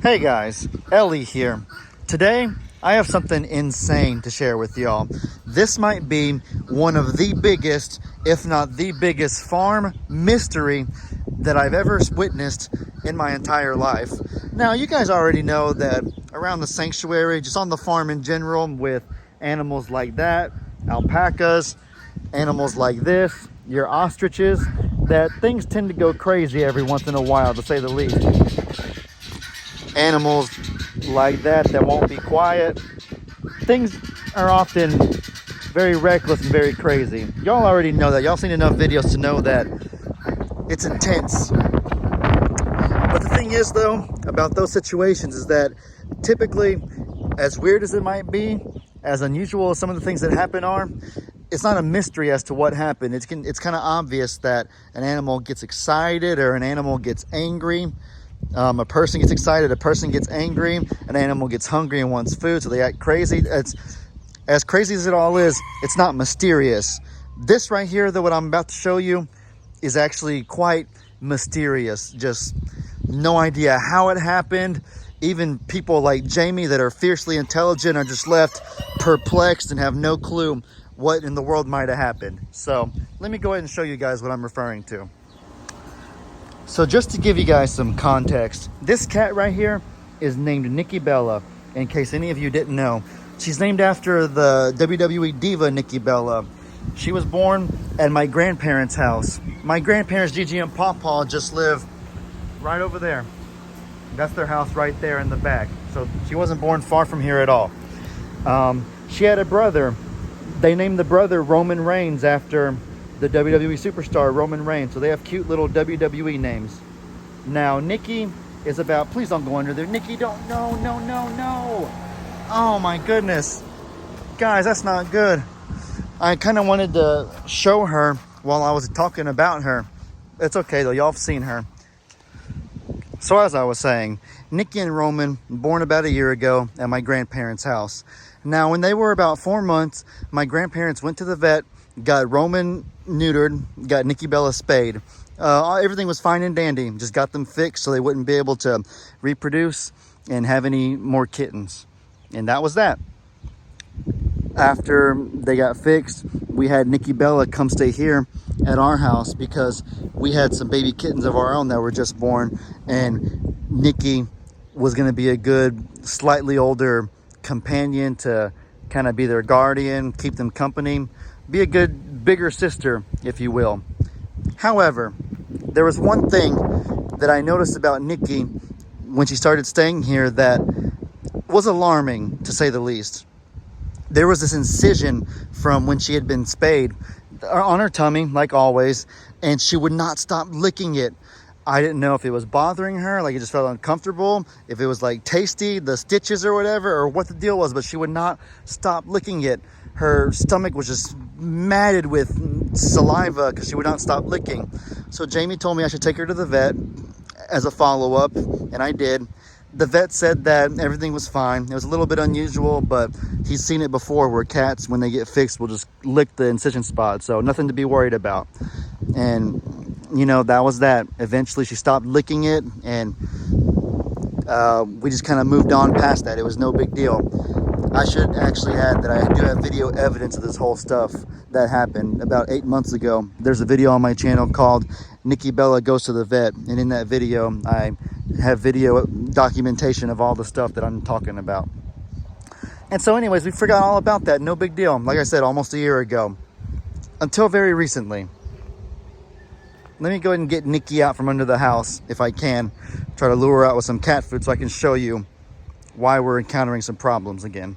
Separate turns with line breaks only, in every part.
Hey guys, Ellie here. Today, I have something insane to share with y'all. This might be one of the biggest, if not the biggest farm mystery that I've ever witnessed in my entire life. Now, you guys already know that around the sanctuary, just on the farm in general, with animals like that, alpacas, animals like this, your ostriches, that things tend to go crazy every once in a while, to say the least. Animals like that won't be quiet. Things are often very reckless and very crazy. Y'all already know that. Y'all seen enough videos to know that it's intense. But the thing is, though, about those situations is that typically, as weird as it might be, as unusual as some of the things that happen are, it's not a mystery as to what happened. It's kind of obvious that an animal gets excited or an animal gets angry. A person gets excited, a person gets angry, an animal gets hungry and wants food, so they act crazy. It's as crazy as it all is, it's not mysterious. This right here, though, what I'm about to show you is actually quite mysterious. Just no idea how it happened. Even people like Jamie that are fiercely intelligent are just left perplexed and have no clue what in the world might have happened. So let me go ahead and show you guys what I'm referring to. So just to give you guys some context, this cat right here is named Nikki Bella, in case any of you didn't know. She's named after the WWE diva Nikki Bella. She was born at my grandparents' house. My grandparents, Gigi and Pawpaw, just live right over there. That's their house right there in the back. So she wasn't born far from here at all. She had a brother. They named the brother Roman Reigns after the WWE superstar Roman Reigns. So they have cute little WWE names. Now, Nikki is about, please don't go under there. Nikki, don't, no. Oh my goodness. Guys, that's not good. I kind of wanted to show her while I was talking about her. It's okay though, y'all have seen her. So as I was saying, Nikki and Roman, born about a year ago at my grandparents' house. Now, when they were about 4 months, my grandparents went to the vet, got Roman neutered, got Nikki Bella spayed. Everything was fine and dandy. Just got them fixed so they wouldn't be able to reproduce and have any more kittens. And that was that. After they got fixed, we had Nikki Bella come stay here at our house because we had some baby kittens of our own that were just born, and Nikki was going to be a good, slightly older companion to kind of be their guardian, keep them company, be a good, bigger sister, if you will. However, there was one thing that I noticed about Nikki when she started staying here that was alarming, to say the least. There was this incision from when she had been spayed on her tummy, like always, and she would not stop licking it. I didn't know if it was bothering her, like it just felt uncomfortable, if it was like tasty, the stitches or whatever, or what the deal was, but she would not stop licking it. Her stomach was just matted with saliva because she would not stop licking. So Jamie told me I should take her to the vet as a follow-up, and I did. The vet said that everything was fine. It was a little bit unusual, but he's seen it before where cats, when they get fixed, will just lick the incision spot. So nothing to be worried about. And, you know, that was that. Eventually she stopped licking it, and we just kind of moved on past that. It was no big deal. I should actually add that I do have video evidence of this whole stuff that happened about 8 months ago. There's a video on my channel called Nikki Bella Goes to the Vet, and in that video I have video documentation of all the stuff that I'm talking about. And so anyways, we forgot all about that. No big deal. Like I said, almost a year ago, until very recently. Let me go ahead and get Nikki out from under the house if I can. Try to lure her out with some cat food so I can show you why we're encountering some problems again.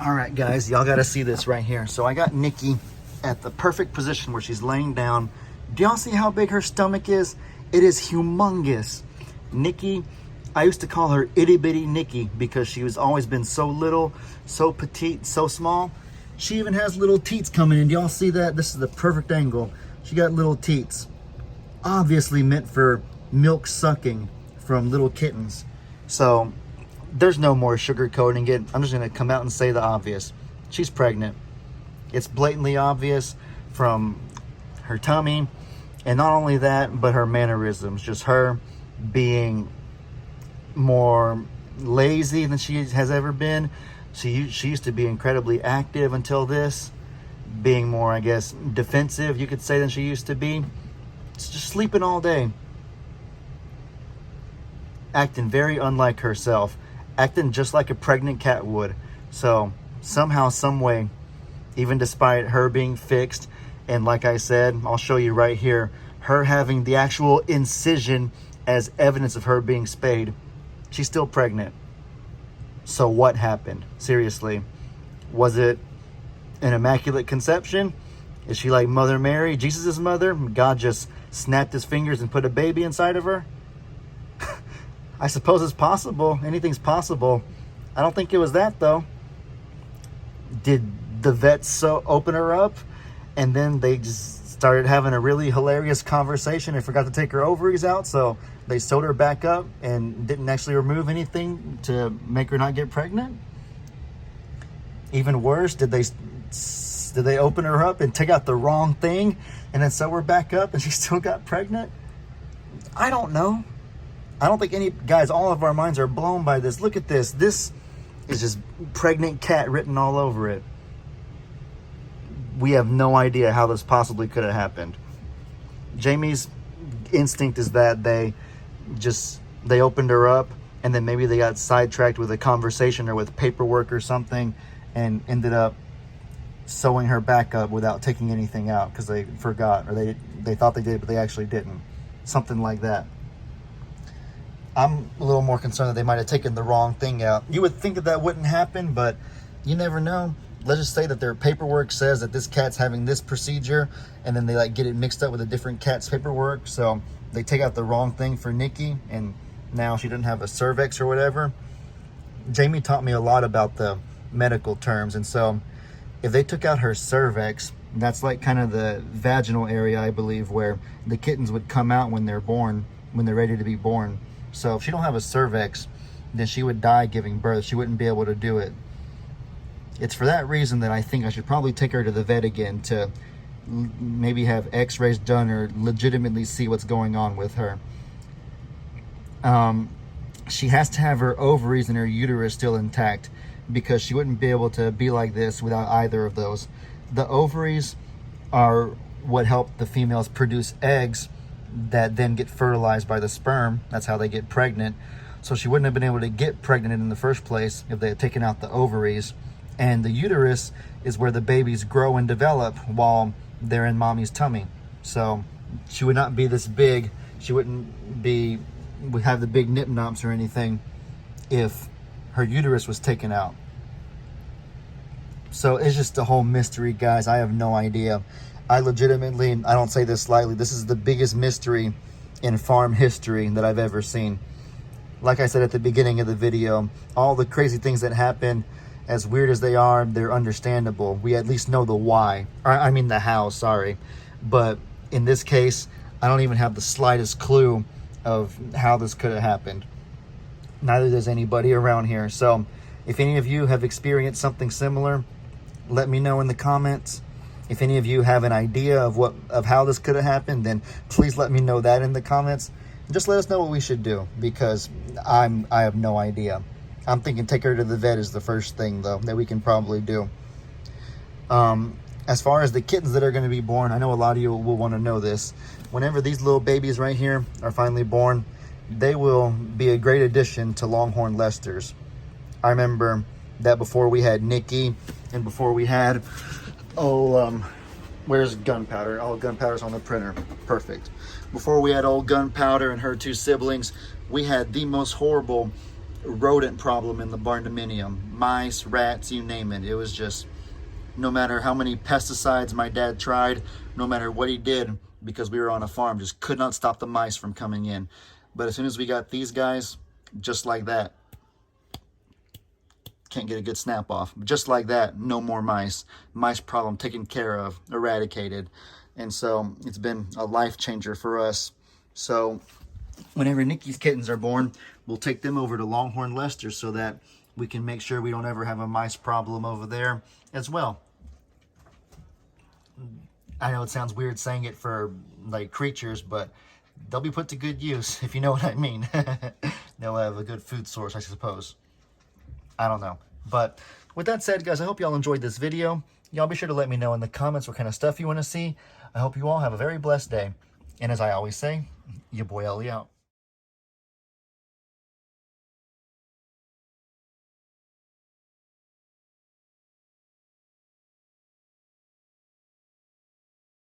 All right, guys, y'all got to see this right here. So I got Nikki at the perfect position where she's laying down. Do y'all see how big her stomach is? It is humongous. Nikki, I used to call her itty bitty Nikki because she was always been so little, so petite, so small. She even has little teats coming in. Do y'all see that? This is the perfect angle. She got little teats. Obviously meant for milk sucking from little kittens. So there's no more sugarcoating it. I'm just gonna come out and say the obvious. She's pregnant. It's blatantly obvious from her tummy, and not only that, but her mannerisms. Just her being more lazy than she has ever been. She used to be incredibly active until this, being more, I guess, defensive, you could say, than she used to be. It's just sleeping all day, acting very unlike herself, acting just like a pregnant cat would. So somehow, some way, even despite her being fixed, and like I said, I'll show you right here, her having the actual incision as evidence of her being spayed, she's still pregnant. So what happened? Seriously, was it an immaculate conception? Is she like Mother Mary, Jesus' mother? God just snapped his fingers and put a baby inside of her? I suppose it's possible. Anything's possible. I don't think it was that, though. Did the vets open her up, and then they just started having a really hilarious conversation and forgot to take her ovaries out, so they sewed her back up and didn't actually remove anything to make her not get pregnant? Even worse, did they open her up and take out the wrong thing and then sew her back up and she still got pregnant? I don't know. I don't think any, guys, all of our minds are blown by this. Look at this. This is just pregnant cat written all over it. We have no idea how this possibly could have happened. Jamie's instinct is that they opened her up and then maybe they got sidetracked with a conversation or with paperwork or something and ended up sewing her back up without taking anything out because they forgot, or they thought they did, but they actually didn't. Something like that. I'm a little more concerned that they might have taken the wrong thing out. You would think that wouldn't happen, but you never know. Let's just say that their paperwork says that this cat's having this procedure, and then they like get it mixed up with a different cat's paperwork. So they take out the wrong thing for Nikki, and now she doesn't have a cervix or whatever. Jamie taught me a lot about the medical terms, and so if they took out her cervix, that's like kind of the vaginal area, I believe, where the kittens would come out when they're born, when they're ready to be born. So if she don't have a cervix, then she would die giving birth. She wouldn't be able to do it. It's for that reason that I think I should probably take her to the vet again to maybe have x-rays done or legitimately see what's going on with her. She has to have her ovaries and her uterus still intact because she wouldn't be able to be like this without either of those. The ovaries are what help the females produce eggs that then get fertilized by the sperm. That's how they get pregnant. So she wouldn't have been able to get pregnant in the first place if they had taken out the ovaries. And the uterus is where the babies grow and develop while they're in mommy's tummy. So she would not be this big. She would have the big nip nops or anything if her uterus was taken out. So it's just a whole mystery, guys. I have no idea. I don't say this slightly, this is the biggest mystery in farm history that I've ever seen. Like I said at the beginning of the video, all the crazy things that happen, as weird as they are, they're understandable. We at least know the why. I mean the how, sorry. But in this case, I don't even have the slightest clue of how this could have happened. Neither does anybody around here. So if any of you have experienced something similar, let me know in the comments. If any of you have an idea of how this could have happened, then please let me know that in the comments. Just let us know what we should do, because I have no idea. I'm thinking take her to the vet is the first thing, though, that we can probably do. As far as the kittens that are going to be born, I know a lot of you will want to know this. Whenever these little babies right here are finally born, they will be a great addition to Longhorn Leicesters. I remember that before we had Nikki and before we had, where's Gunpowder? Oh, Gunpowder's on the printer. Perfect. Before we had old Gunpowder and her two siblings, we had the most horrible rodent problem in the barn dominium. Mice, rats, you name it. It was just, no matter how many pesticides my dad tried, no matter what he did, because we were on a farm, just could not stop the mice from coming in. But as soon as we got these guys, just like that, can't get a good snap off. Just like that, no more mice. Mice problem taken care of, eradicated. And so it's been a life changer for us. So whenever Nikki's kittens are born, we'll take them over to Longhorn Leicester so that we can make sure we don't ever have a mice problem over there as well. I know it sounds weird saying it for like creatures, but they'll be put to good use, if you know what I mean. They'll have a good food source, I suppose. I don't know. But with that said, guys, I hope y'all enjoyed this video. Y'all be sure to let me know in the comments what kind of stuff you want to see. I hope you all have a very blessed day. And as I always say, your boy Ellie out.